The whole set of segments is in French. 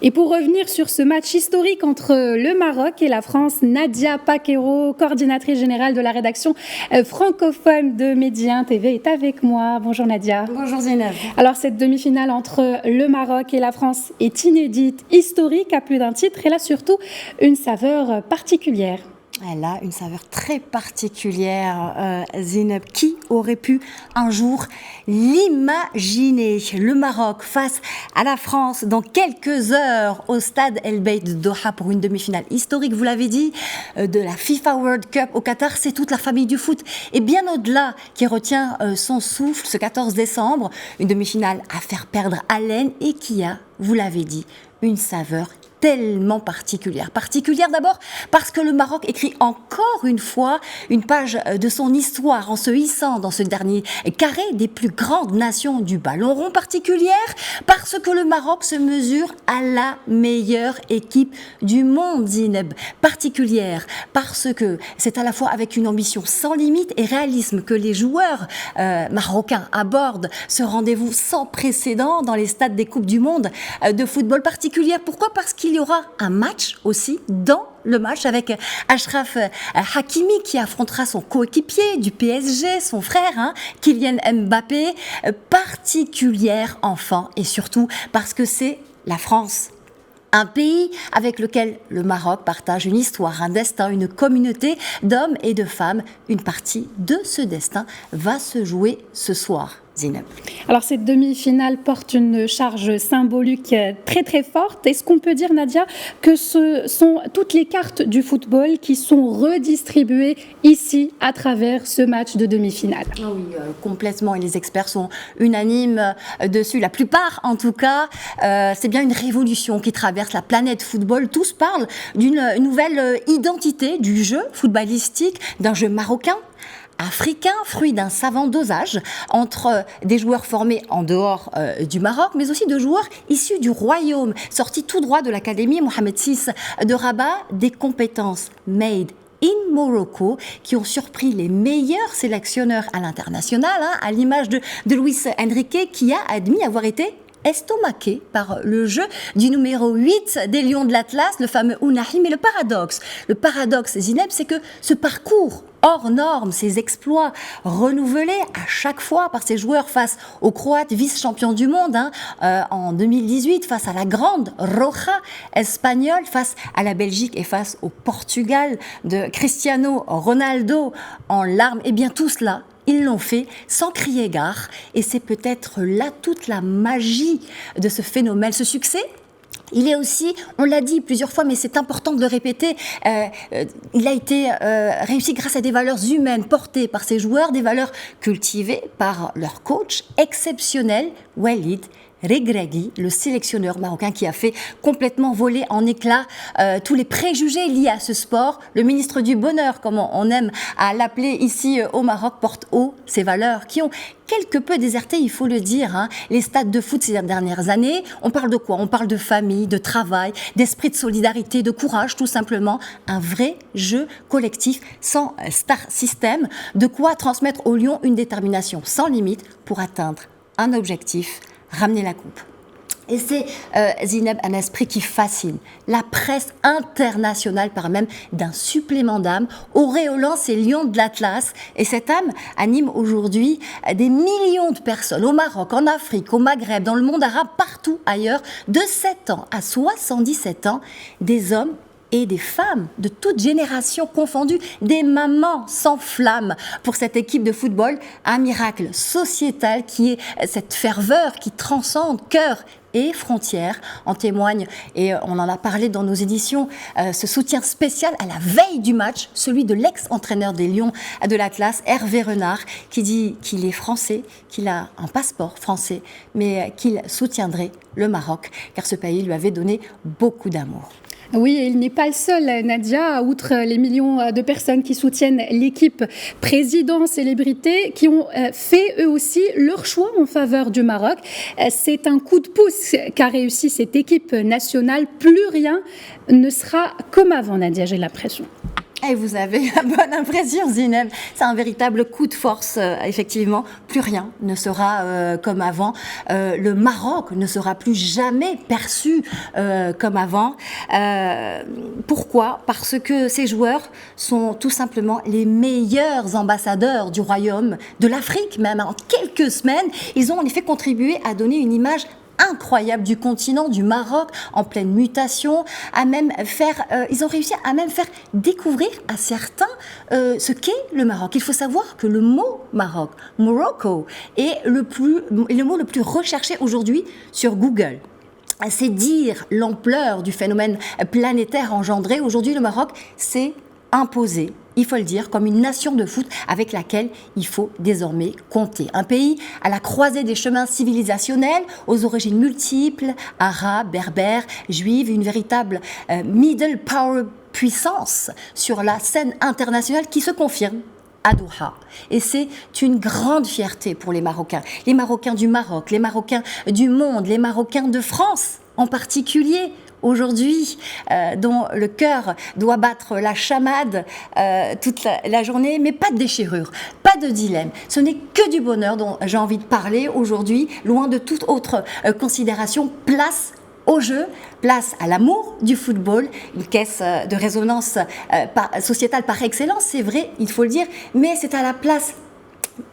Et pour revenir sur ce match historique entre le Maroc et la France, Nadia Paquero, coordinatrice générale de la rédaction francophone de Medi 1 TV, est avec moi. Bonjour Nadia. Bonjour Zineb. Alors cette demi-finale entre le Maroc et la France est inédite, historique à plus d'un titre. Elle a surtout une saveur particulière. Elle a une saveur très particulière, Zineb. Qui aurait pu un jour l'imaginer? Le Maroc face à la France dans quelques heures au stade El Bayt de Doha pour une demi-finale historique, vous l'avez dit, de la FIFA World Cup au Qatar. C'est toute la famille du foot et bien au-delà qui retient son souffle ce 14 décembre. Une demi-finale à faire perdre haleine et qui a, vous l'avez dit, une saveur tellement particulière. Particulière d'abord parce que le Maroc écrit encore une fois une page de son histoire en se hissant dans ce dernier carré des plus grandes nations du ballon rond. Particulière parce que le Maroc se mesure à la meilleure équipe du monde, Zineb. Particulière parce que c'est à la fois avec une ambition sans limite et réalisme que les joueurs marocains abordent ce rendez-vous sans précédent dans les stades des Coupes du Monde de football. Particulière pourquoi? Parce qu'il y aura un match aussi dans le match avec Achraf Hakimi qui affrontera son coéquipier du PSG, son frère, Kylian Mbappé. Particulière enfin et surtout parce que c'est la France. Un pays avec lequel le Maroc partage une histoire, un destin, une communauté d'hommes et de femmes. Une partie de ce destin va se jouer ce soir. Zineb. Alors cette demi-finale porte une charge symbolique très très forte. Est-ce qu'on peut dire, Nadia, que ce sont toutes les cartes du football qui sont redistribuées ici à travers ce match de demi-finale? Oui, complètement. Et les experts sont unanimes dessus. La plupart, en tout cas, c'est bien une révolution qui traverse la planète football. Tous parlent d'une nouvelle identité du jeu footballistique, d'un jeu marocain, africain, fruit d'un savant dosage entre des joueurs formés en dehors du Maroc, mais aussi de joueurs issus du royaume, sortis tout droit de l'académie Mohamed VI de Rabat, des compétences made in Morocco qui ont surpris les meilleurs sélectionneurs à l'international, à l'image de Luis Enrique qui a admis avoir été estomaqué par le jeu du numéro 8 des Lions de l'Atlas, le fameux Ounahi. Mais le paradoxe, Zineb, c'est que ce parcours hors norme, ces exploits renouvelés à chaque fois par ces joueurs face aux Croates, vice-champions du monde en 2018, face à la grande Roja espagnole, face à la Belgique et face au Portugal de Cristiano Ronaldo en larmes, et bien tout cela, ils l'ont fait sans crier gare et c'est peut-être là toute la magie de ce phénomène, ce succès. Il est aussi, on l'a dit plusieurs fois, mais c'est important de le répéter, il a été réussi grâce à des valeurs humaines portées par ces joueurs, des valeurs cultivées par leur coach exceptionnel, Walid Regragui, le sélectionneur marocain qui a fait complètement voler en éclats tous les préjugés liés à ce sport. Le ministre du Bonheur, comme on aime à l'appeler ici au Maroc, porte haut ces valeurs qui ont quelque peu déserté, il faut le dire, les stades de foot ces dernières années. On parle de quoi? On parle de famille, de travail, d'esprit de solidarité, de courage, tout simplement. Un vrai jeu collectif sans star system. De quoi transmettre aux Lions une détermination sans limite pour atteindre un objectif: ramener la coupe. Et c'est, Zineb, un esprit qui fascine. La presse internationale parle même d'un supplément d'âme, auréolant ces Lions de l'Atlas. Et cette âme anime aujourd'hui des millions de personnes au Maroc, en Afrique, au Maghreb, dans le monde arabe, partout ailleurs, de 7 ans à 77 ans, des hommes et des femmes de toutes générations confondues, des mamans s'enflamment pour cette équipe de football, un miracle sociétal qui est cette ferveur qui transcende cœur et frontières. En témoigne, et on en a parlé dans nos éditions, ce soutien spécial à la veille du match, celui de l'ex-entraîneur des Lions de l'Atlas, Hervé Renard, qui dit qu'il est français, qu'il a un passeport français, mais qu'il soutiendrait le Maroc, car ce pays lui avait donné beaucoup d'amour. Oui, et il n'est pas le seul, Nadia, outre les millions de personnes qui soutiennent l'équipe, présidents, célébrités, qui ont fait eux aussi leur choix en faveur du Maroc. C'est un coup de pouce qu'a réussi cette équipe nationale. Plus rien ne sera comme avant, Nadia, j'ai l'impression. Et vous avez la bonne impression, Zineb. C'est un véritable coup de force, effectivement. Plus rien ne sera comme avant. Le Maroc ne sera plus jamais perçu comme avant. Pourquoi ? Parce que ces joueurs sont tout simplement les meilleurs ambassadeurs du royaume, de l'Afrique même. En quelques semaines, ils ont en effet contribué à donner une image incroyable du continent, du Maroc, en pleine mutation, ils ont réussi à même faire découvrir à certains ce qu'est le Maroc. Il faut savoir que le mot Maroc, Morocco, est le mot le plus recherché aujourd'hui sur Google. C'est dire l'ampleur du phénomène planétaire engendré. Aujourd'hui, le Maroc s'est imposé, il faut le dire, comme une nation de foot avec laquelle il faut désormais compter. Un pays à la croisée des chemins civilisationnels, aux origines multiples, arabes, berbères, juives, une véritable middle power puissance sur la scène internationale qui se confirme à Doha. Et c'est une grande fierté pour les Marocains du Maroc, les Marocains du monde, les Marocains de France en particulier. Aujourd'hui, dont le cœur doit battre la chamade toute la journée, mais pas de déchirure, pas de dilemme. Ce n'est que du bonheur dont j'ai envie de parler aujourd'hui, loin de toute autre considération. Place au jeu, place à l'amour du football, une caisse de résonance sociétale par excellence, c'est vrai, il faut le dire, mais c'est à la place.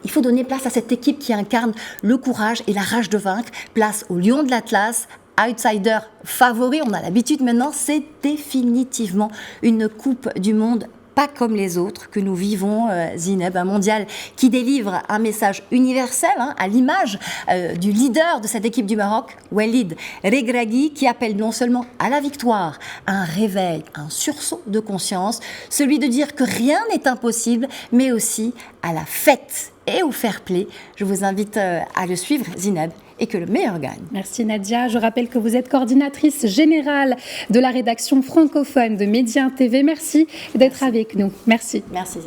Il faut donner place à cette équipe qui incarne le courage et la rage de vaincre, place au Lion de l'Atlas, outsider favori, on a l'habitude maintenant, c'est définitivement une Coupe du Monde pas comme les autres que nous vivons, Zineb, un mondial qui délivre un message universel, à l'image du leader de cette équipe du Maroc, Walid Regragui, qui appelle non seulement à la victoire, un réveil, un sursaut de conscience, celui de dire que rien n'est impossible, mais aussi à la fête et au fair play. Je vous invite à le suivre, Zineb, et que le meilleur gagne. Merci Nadia. Je rappelle que vous êtes coordinatrice générale de la rédaction francophone de Média TV. Merci d'être avec nous. Merci. Merci.